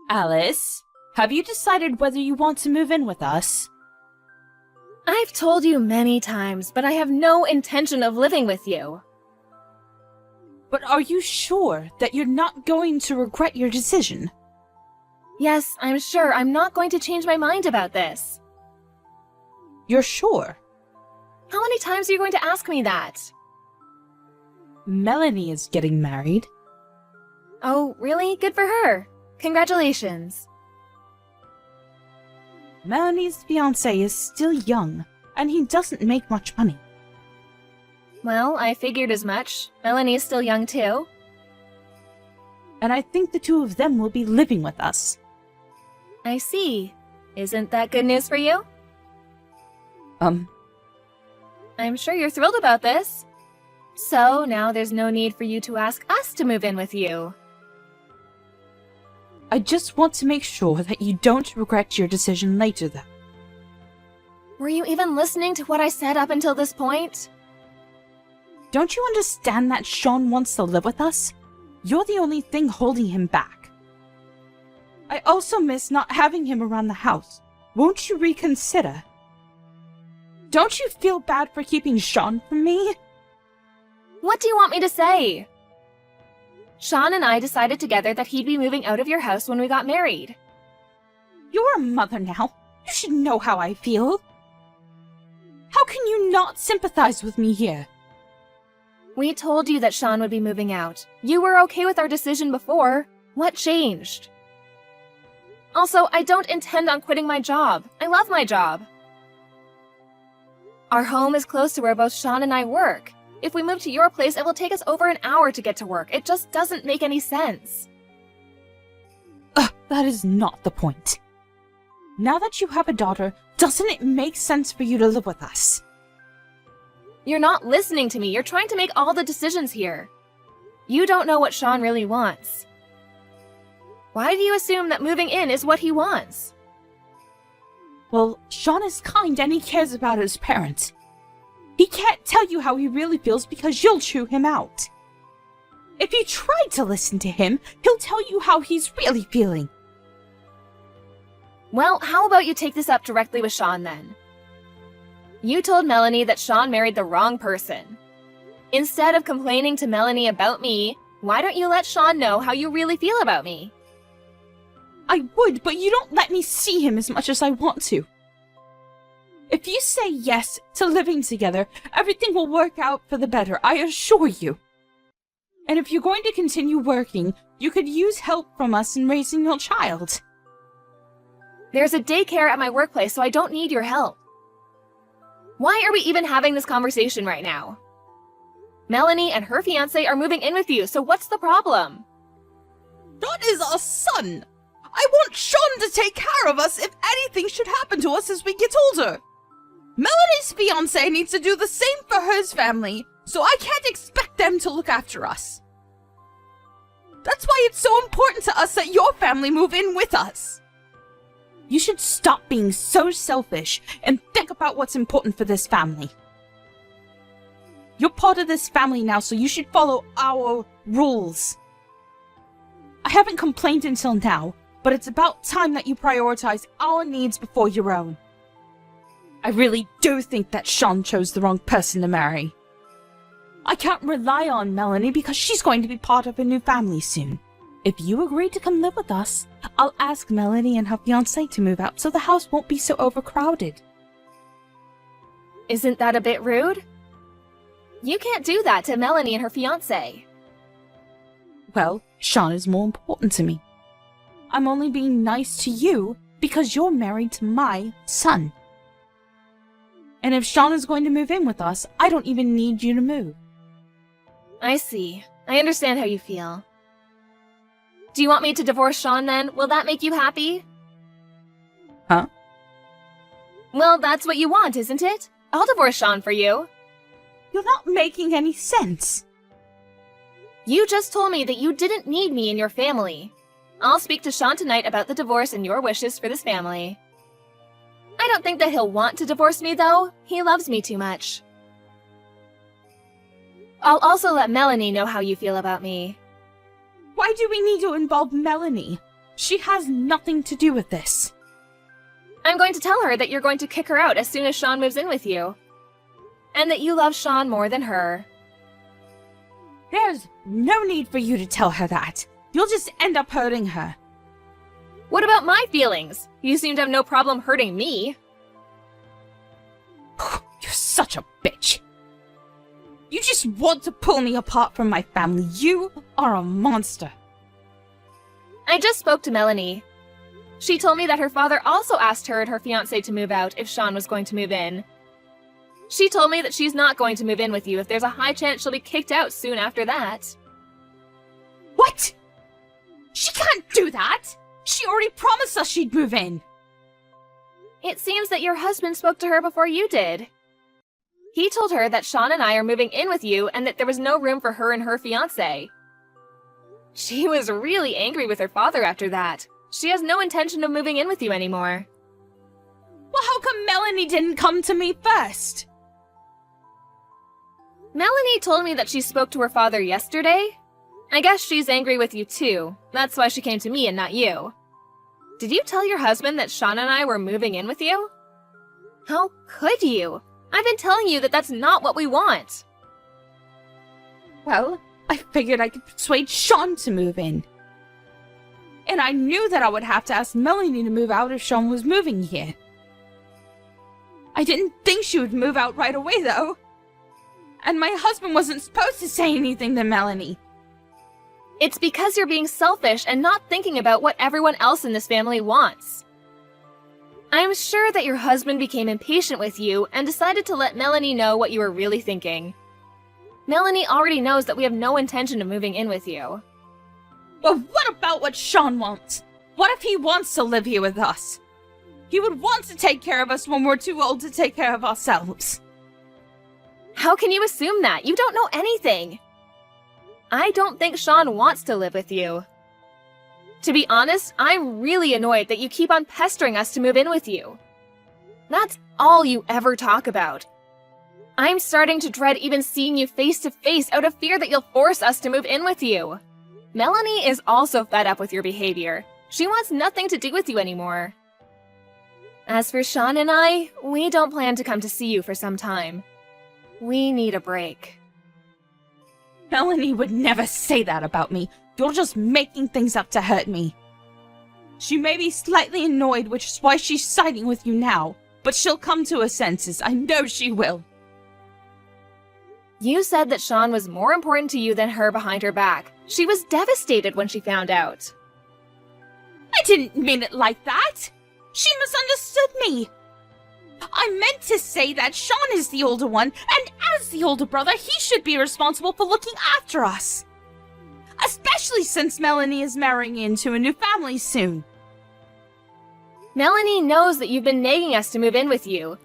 Alice, have you decided whether you want to move in with us? I've told you many times, but I have no intention of living with you. But are you sure that you're not going to regret your decision? Yes, I'm sure I'm not going to change my mind about this. You're sure? How many times are you going to ask me that? Melanie is getting married. Oh, really? Good for her. Congratulations. Melanie's fiancé is still young, and he doesn't make much money. Well, I figured as much. Melanie's still young too. And I think the two of them will be living with us. I see. Isn't that good news for you? I'm sure you're thrilled about this. So now there's no need for you to ask us to move in with you. I just want to make sure that you don't regret your decision later then. Were you even listening to what I said up until this point? Don't you understand that Sean wants to live with us? You're the only thing holding him back. I also miss not having him around the house. Won't you reconsider? Don't you feel bad for keeping Sean from me? What do you want me to say? Sean and I decided together that he'd be moving out of your house when we got married. You're a mother now. You should know how I feel. How can you not sympathize with me here? We told you that Sean would be moving out. You were okay with our decision before. What changed? Also, I don't intend on quitting my job. I love my job. Our home is close to where both Sean and I work. If we move to your place, it will take us over an hour to get to work. It just doesn't make any sense. That is not the point. Now that you have a daughter, doesn't it make sense for you to live with us? You're not listening to me. You're trying to make all the decisions here. You don't know what Sean really wants. Why do you assume that moving in is what he wants? Well, Sean is kind and he cares about his parents. He can't tell you how he really feels because you'll chew him out. If you try to listen to him, he'll tell you how he's really feeling. Well, how about you take this up directly with Sean then? You told Melanie that Sean married the wrong person. Instead of complaining to Melanie about me, why don't you let Sean know how you really feel about me? I would, but you don't let me see him as much as I want to. If you say yes to living together, everything will work out for the better, I assure you. And if you're going to continue working, you could use help from us in raising your child. There's a daycare at my workplace, so I don't need your help. Why are we even having this conversation right now? Melanie and her fiancé are moving in with you, so what's the problem? That is our son! I want Sean to take care of us if anything should happen to us as we get older. Melanie's fiancé needs to do the same for his family, so I can't expect them to look after us. That's why it's so important to us that your family move in with us. You should stop being so selfish and think about what's important for this family. You're part of this family now, so you should follow our rules. I haven't complained until now, but it's about time that you prioritize our needs before your own. I really do think that Sean chose the wrong person to marry. I can't rely on Melanie because she's going to be part of a new family soon. If you agree to come live with us, I'll ask Melanie and her fiancé to move out so the house won't be so overcrowded. Isn't that a bit rude? You can't do that to Melanie and her fiancé. Well, Sean is more important to me. I'm only being nice to you because you're married to my son. And if Sean is going to move in with us, I don't even need you to move. I see. I understand how you feel. Do you want me to divorce Sean then? Will that make you happy? Huh? Well, that's what you want, isn't it? I'll divorce Sean for you. You're not making any sense. You just told me that you didn't need me in your family. I'll speak to Sean tonight about the divorce and your wishes for this family. I don't think that he'll want to divorce me, though. He loves me too much. I'll also let Melanie know how you feel about me. Why do we need to involve Melanie? She has nothing to do with this. I'm going to tell her that you're going to kick her out as soon as Sean moves in with you. And that you love Sean more than her. There's no need for you to tell her that. You'll just end up hurting her. What about my feelings? You seem to have no problem hurting me. You're such a bitch. You just want to pull me apart from my family. You are a monster. I just spoke to Melanie. She told me that her father also asked her and her fiancé to move out if Sean was going to move in. She told me that she's not going to move in with you if there's a high chance she'll be kicked out soon after that. What? She can't do that! She already promised us she'd move in! It seems that your husband spoke to her before you did. He told her that Sean and I are moving in with you and that there was no room for her and her fiancé. She was really angry with her father after that. She has no intention of moving in with you anymore. Well, how come Melanie didn't come to me first? Melanie told me that she spoke to her father yesterday. I guess she's angry with you too. That's why she came to me and not you. Did you tell your husband that Sean and I were moving in with you? How could you? I've been telling you that that's not what we want. Well, I figured I could persuade Sean to move in. And I knew that I would have to ask Melanie to move out if Sean was moving here. I didn't think she would move out right away, though. And my husband wasn't supposed to say anything to Melanie. It's because you're being selfish and not thinking about what everyone else in this family wants. I'm sure that your husband became impatient with you and decided to let Melanie know what you were really thinking. Melanie already knows that we have no intention of moving in with you. But what about what Sean wants? What if he wants to live here with us? He would want to take care of us when we're too old to take care of ourselves. How can you assume that? You don't know anything. I don't think Sean wants to live with you. To be honest, I'm really annoyed that you keep on pestering us to move in with you. That's all you ever talk about. I'm starting to dread even seeing you face to face out of fear that you'll force us to move in with you. Melanie is also fed up with your behavior. She wants nothing to do with you anymore. As for Sean and I, we don't plan to come to see you for some time. We need a break. Melanie would never say that about me. You're just making things up to hurt me. She may be slightly annoyed, which is why she's siding with you now. But she'll come to her senses. I know she will. You said that Sean was more important to you than her behind her back. She was devastated when she found out. I didn't mean it like that. She misunderstood me. I meant to say that Sean is the older one, and as the older brother, he should be responsible for looking after us. Especially since Melanie is marrying into a new family soon. Melanie knows that you've been nagging us to move in with you.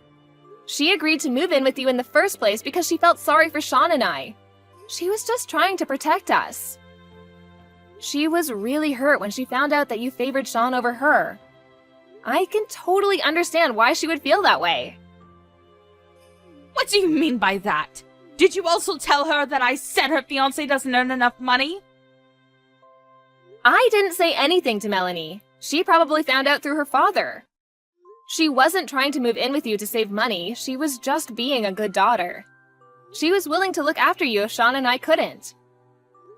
She agreed to move in with you in the first place because she felt sorry for Sean and I. She was just trying to protect us. She was really hurt when she found out that you favored Sean over her. I can totally understand why she would feel that way. What do you mean by that? Did you also tell her that I said her fiancé doesn't earn enough money? I didn't say anything to Melanie. She probably found out through her father. She wasn't trying to move in with you to save money. She was just being a good daughter. She was willing to look after you if Sean and I couldn't.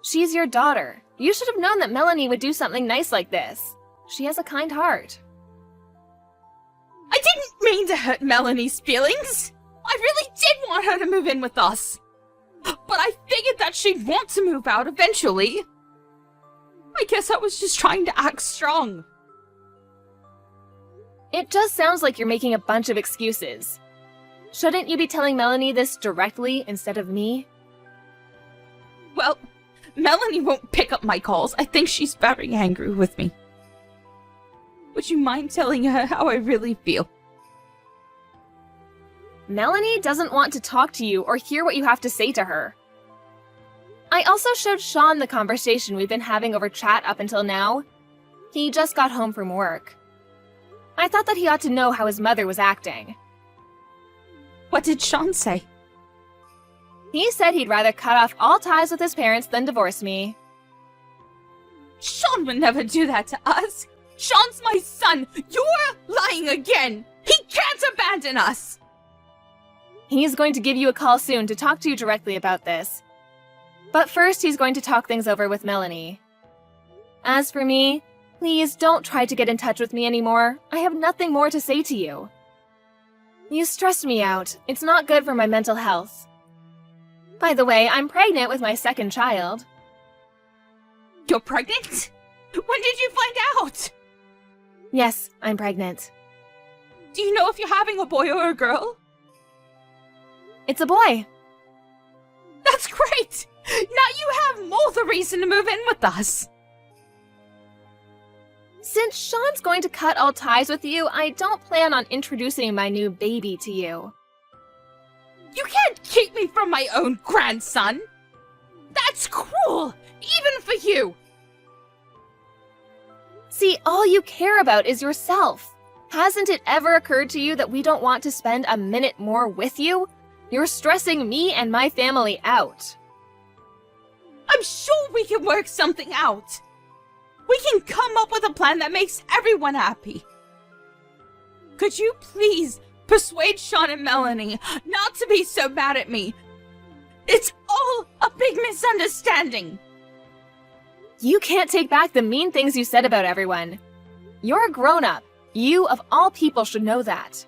She's your daughter. You should have known that Melanie would do something nice like this. She has a kind heart. I didn't mean to hurt Melanie's feelings. I really did want her to move in with us. But I figured that she'd want to move out eventually. I guess I was just trying to act strong. It just sounds like you're making a bunch of excuses. Shouldn't you be telling Melanie this directly instead of me? Well, Melanie won't pick up my calls. I think she's very angry with me. Would you mind telling her how I really feel? Melanie doesn't want to talk to you or hear what you have to say to her. I also showed Sean the conversation we've been having over chat up until now. He just got home from work. I thought that he ought to know how his mother was acting. What did Sean say? He said he'd rather cut off all ties with his parents than divorce me. Sean would never do that to us. Sean's my son. You're lying again. He can't abandon us. He's going to give you a call soon to talk to you directly about this. But first, he's going to talk things over with Melanie. As for me, please don't try to get in touch with me anymore. I have nothing more to say to you. You stress me out. It's not good for my mental health. By the way, I'm pregnant with my second child. You're pregnant? When did you find out? Yes, I'm pregnant. Do you know if you're having a boy or a girl? It's a boy. That's great! Now you have more the reason to move in with us. Since Sean's going to cut all ties with you, I don't plan on introducing my new baby to you. You can't keep me from my own grandson. That's cruel, even for you. See, all you care about is yourself. Hasn't it ever occurred to you that we don't want to spend a minute more with you? You're stressing me and my family out. I'm sure we can work something out. We can come up with a plan that makes everyone happy. Could you please persuade Sean and Melanie not to be so mad at me? It's all a big misunderstanding. You can't take back the mean things you said about everyone. You're a grown-up. You, of all people, should know that.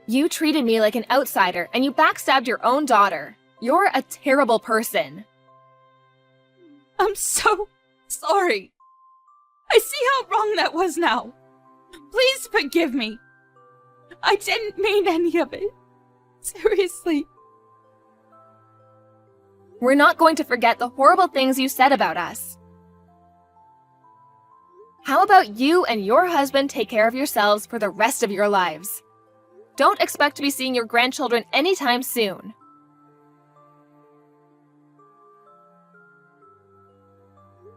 You treated me like an outsider, and you backstabbed your own daughter. You're a terrible person. I'm so sorry. I see how wrong that was now. Please forgive me. I didn't mean any of it. Seriously. We're not going to forget the horrible things you said about us. How about you and your husband take care of yourselves for the rest of your lives? Don't expect to be seeing your grandchildren anytime soon.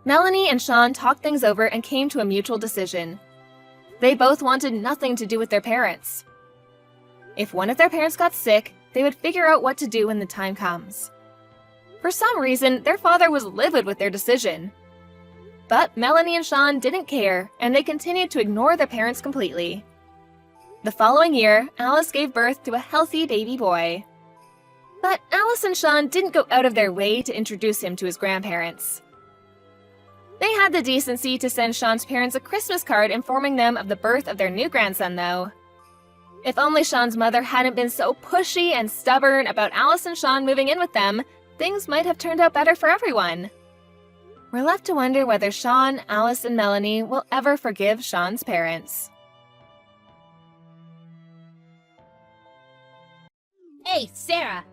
Melanie and Sean talked things over and came to a mutual decision. They both wanted nothing to do with their parents. If one of their parents got sick, they would figure out what to do when the time comes. For some reason, their father was livid with their decision. But Melanie and Sean didn't care, and they continued to ignore their parents completely. The following year, Alice gave birth to a healthy baby boy. But Alice and Sean didn't go out of their way to introduce him to his grandparents. They had the decency to send Sean's parents a Christmas card informing them of the birth of their new grandson, though. If only Sean's mother hadn't been so pushy and stubborn about Alice and Sean moving in with them, things might have turned out better for everyone. We're left to wonder whether Sean, Alice, and Melanie will ever forgive Sean's parents. Hey, Sarah,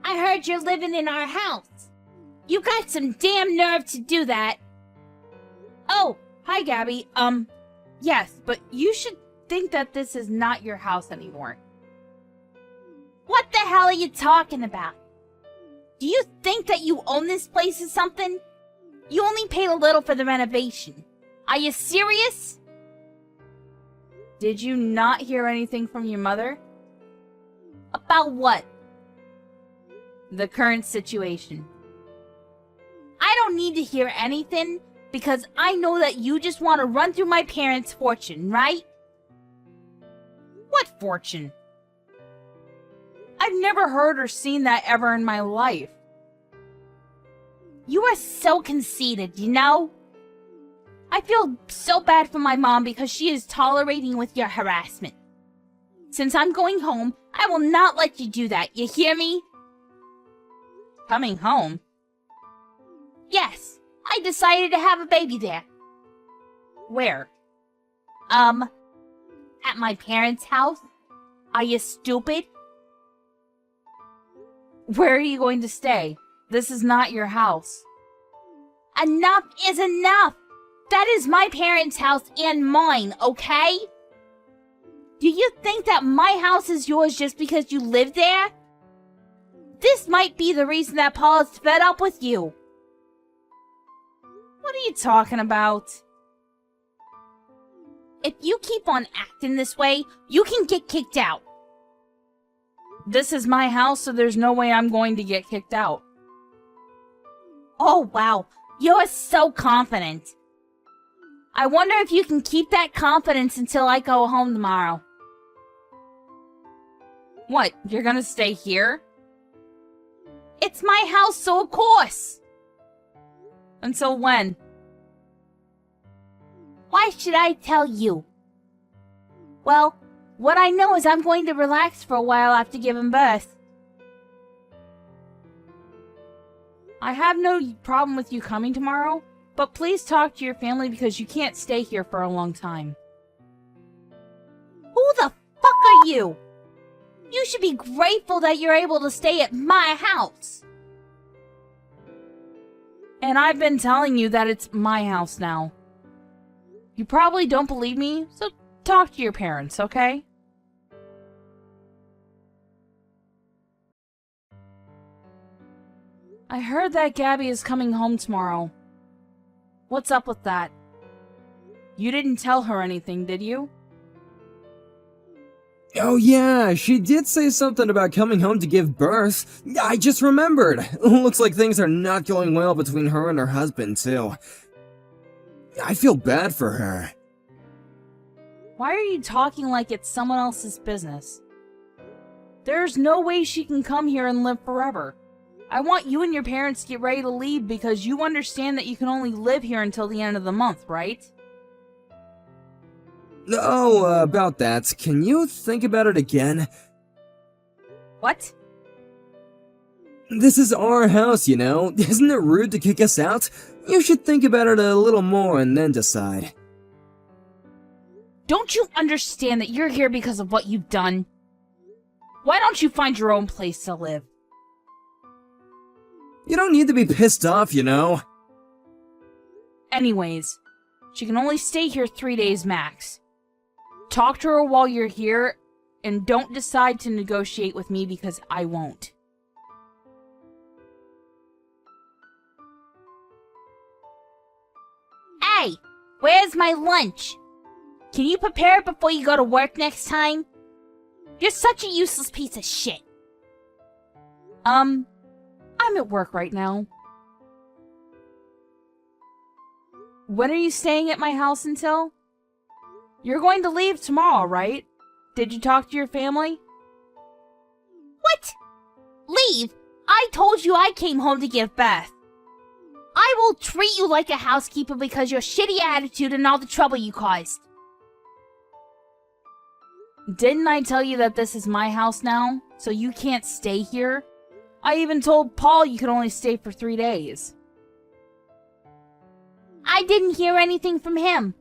I heard you're living in our house. You got some damn nerve to do that. Oh, hi, Gabby. Yes, but you should think that this is not your house anymore. What the hell are you talking about? Do you think that you own this place or something? You only paid a little for the renovation. Are you serious? Did you not hear anything from your mother? About what? The current situation. I don't need to hear anything because I know that you just want to run through my parents' fortune, right? What fortune? I've never heard or seen that ever in my life. You are so conceited, you know? I feel so bad for my mom because she is tolerating with your harassment. Since I'm going home, I will not let you do that, you hear me? Coming home? Yes, I decided to have a baby there. Where? At my parents' house. Are you stupid? Where are you going to stay? This is not your house. Enough is enough! That is my parents' house and mine, okay? Do you think that my house is yours just because you live there? This might be the reason that Paul is fed up with you. What are you talking about? If you keep on acting this way, you can get kicked out. This is my house, so there's no way I'm going to get kicked out. Oh, wow. You're so confident. I wonder if you can keep that confidence until I go home tomorrow. What, you're gonna stay here? It's my house, so of course. Until when? Why should I tell you? Well, what I know is I'm going to relax for a while after giving birth. I have no problem with you coming tomorrow, but please talk to your family because you can't stay here for a long time. Who the fuck are you? You should be grateful that you're able to stay at my house. And I've been telling you that it's my house now. You probably don't believe me, so talk to your parents, okay? I heard that Gabby is coming home tomorrow. What's up with that? You didn't tell her anything, did you? Oh yeah, she did say something about coming home to give birth. I just remembered. Looks like things are not going well between her and her husband, too. I feel bad for her. Why are you talking like it's someone else's business? There's no way she can come here and live forever. I want you and your parents to get ready to leave because you understand that you can only live here until the end of the month, right? Oh, about that. Can you think about it again? What? This is our house, you know. Isn't it rude to kick us out? You should think about it a little more and then decide. Don't you understand that you're here because of what you've done? Why don't you find your own place to live? You don't need to be pissed off, you know. Anyways, she can only stay here 3 days max. Talk to her while you're here, and don't decide to negotiate with me because I won't. Hey, where's my lunch? Can you prepare it before you go to work next time? You're such a useless piece of shit. I'm at work right now. When are you staying at my house until? You're going to leave tomorrow, right? Did you talk to your family? What? Leave? I told you I came home to give birth. I will treat you like a housekeeper because your shitty attitude and all the trouble you caused. Didn't I tell you that this is my house now, so you can't stay here? I even told Paul you could only stay for 3 days. I didn't hear anything from him.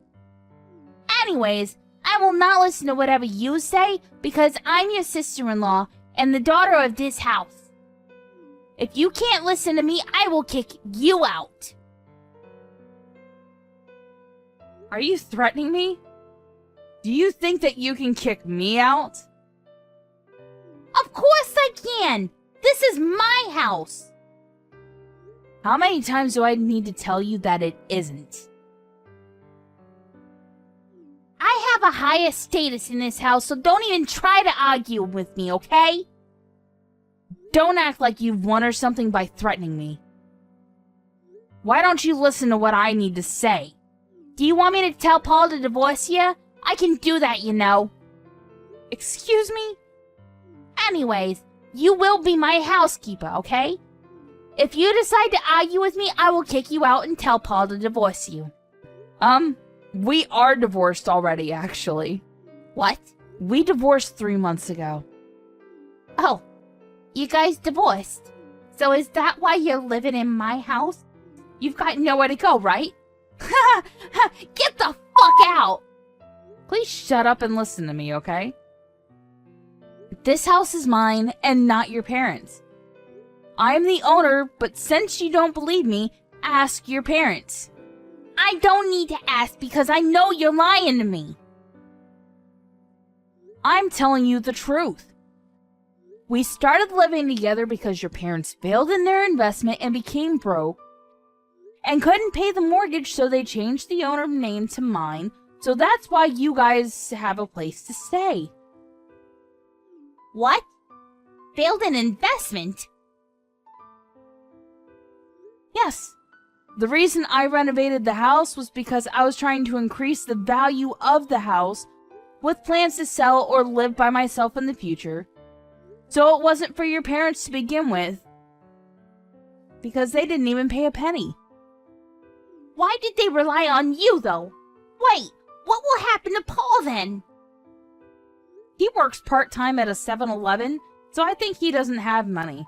Anyways, I will not listen to whatever you say because I'm your sister-in-law and the daughter of this house. If you can't listen to me, I will kick you out. Are you threatening me? Do you think that you can kick me out? Of course I can! This is my house! How many times do I need to tell you that it isn't? I have a higher status in this house, so don't even try to argue with me, okay? Don't act like you've won or something by threatening me. Why don't you listen to what I need to say? Do you want me to tell Paul to divorce you? I can do that, you know. Excuse me? Anyways, you will be my housekeeper, okay? If you decide to argue with me, I will kick you out and tell Paul to divorce you. We are divorced already, actually. What? We divorced 3 months ago. Oh, you guys divorced? So is that why you're living in my house? You've got nowhere to go, right? Get the fuck out! Please shut up and listen to me, okay? This house is mine and not your parents'. I'm the owner, but since you don't believe me, ask your parents. I don't need to ask because I know you're lying to me. I'm telling you the truth. We started living together because your parents failed in their investment and became broke and couldn't pay the mortgage, so they changed the owner name to mine. So that's why you guys have a place to stay. What? Failed an investment? Yes. The reason I renovated the house was because I was trying to increase the value of the house with plans to sell or live by myself in the future. So it wasn't for your parents to begin with, because they didn't even pay a penny. Why did they rely on you, though? Wait, what will happen to Paul then? He works part-time at a 7-Eleven, so I think he doesn't have money.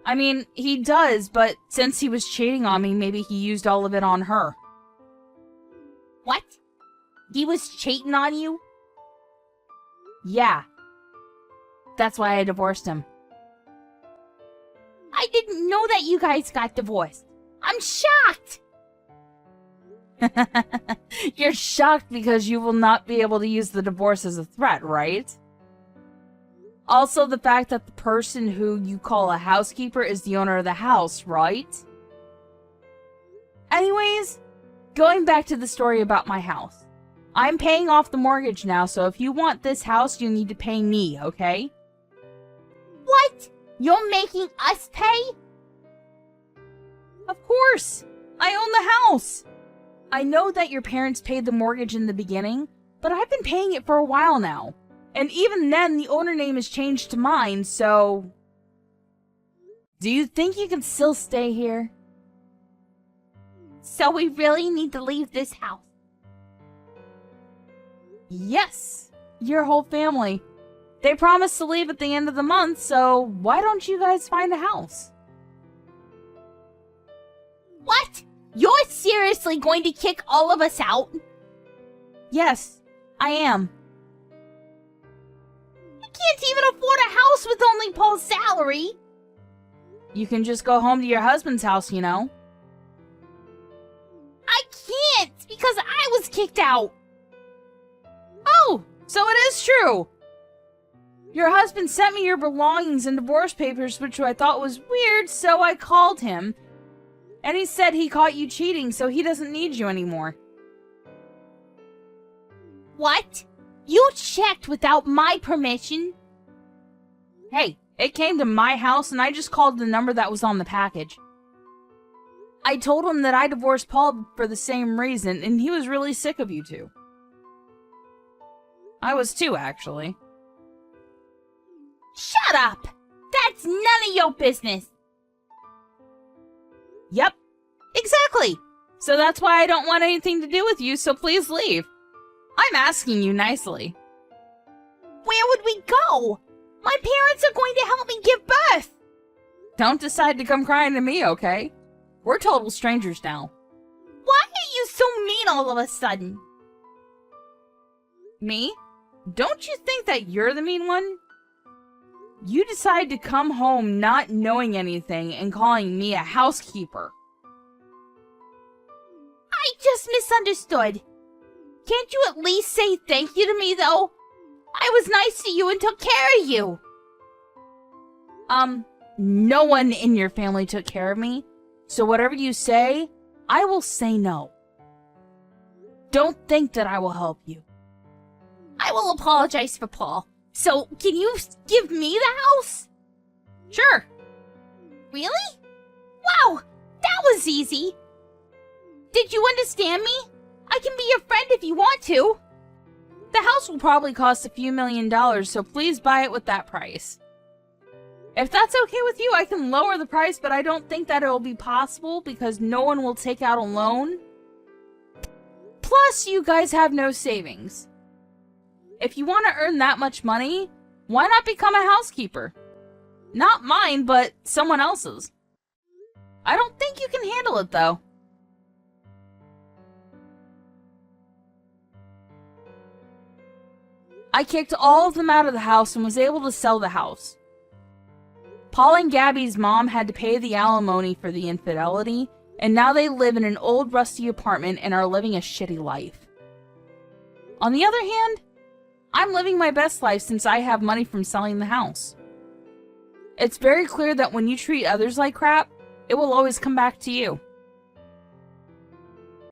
I mean, he does, but since he was cheating on me, maybe he used all of it on her. What? He was cheating on you? Yeah. That's why I divorced him. I didn't know that you guys got divorced. I'm shocked! You're shocked because you will not be able to use the divorce as a threat, right? Also, the fact that the person who you call a housekeeper is the owner of the house, right? Anyways, going back to the story about my house. I'm paying off the mortgage now, so if you want this house, you need to pay me, okay? What? You're making us pay? Of course! I own the house! I know that your parents paid the mortgage in the beginning, but I've been paying it for a while now. And even then, the owner name has changed to mine, so... Do you think you can still stay here? So we really need to leave this house? Yes, your whole family. They promised to leave at the end of the month, so why don't you guys find a house? What? You're seriously going to kick all of us out? Yes, I am. You can't even afford a house with only Paul's salary. You can just go home to your husband's house, you know. I can't, because I was kicked out. Oh, so it is true. Your husband sent me your belongings and divorce papers, which I thought was weird, so I called him. And he said he caught you cheating, so he doesn't need you anymore. What? You checked without my permission? Hey, it came to my house and I just called the number that was on the package. I told him that I divorced Paul for the same reason, and he was really sick of you two. I was too, actually. Shut up! That's none of your business! Yep, exactly! So that's why I don't want anything to do with you, so please leave. I'm asking you nicely. Where would we go? My parents are going to help me give birth! Don't decide to come crying to me, okay? We're total strangers now. Why are you so mean all of a sudden? Me? Don't you think that you're the mean one? You decide to come home not knowing anything and calling me a housekeeper. I just misunderstood. Can't you at least say thank you to me, though? I was nice to you and took care of you. No one in your family took care of me, so whatever you say, I will say no. Don't think that I will help you. I will apologize for Paul. So, can you give me the house? Sure. Really? Wow, that was easy. Did you understand me? I can be your friend if you want to. The house will probably cost a few $1,000,000, so please buy it with that price. If that's okay with you, I can lower the price, but I don't think that it will be possible because no one will take out a loan. Plus, you guys have no savings. If you want to earn that much money, why not become a housekeeper? Not mine, but someone else's. I don't think you can handle it, though. I kicked all of them out of the house and was able to sell the house. Paul and Gabby's mom had to pay the alimony for the infidelity, and now they live in an old rusty apartment and are living a shitty life. On the other hand, I'm living my best life since I have money from selling the house. It's very clear that when you treat others like crap, it will always come back to you.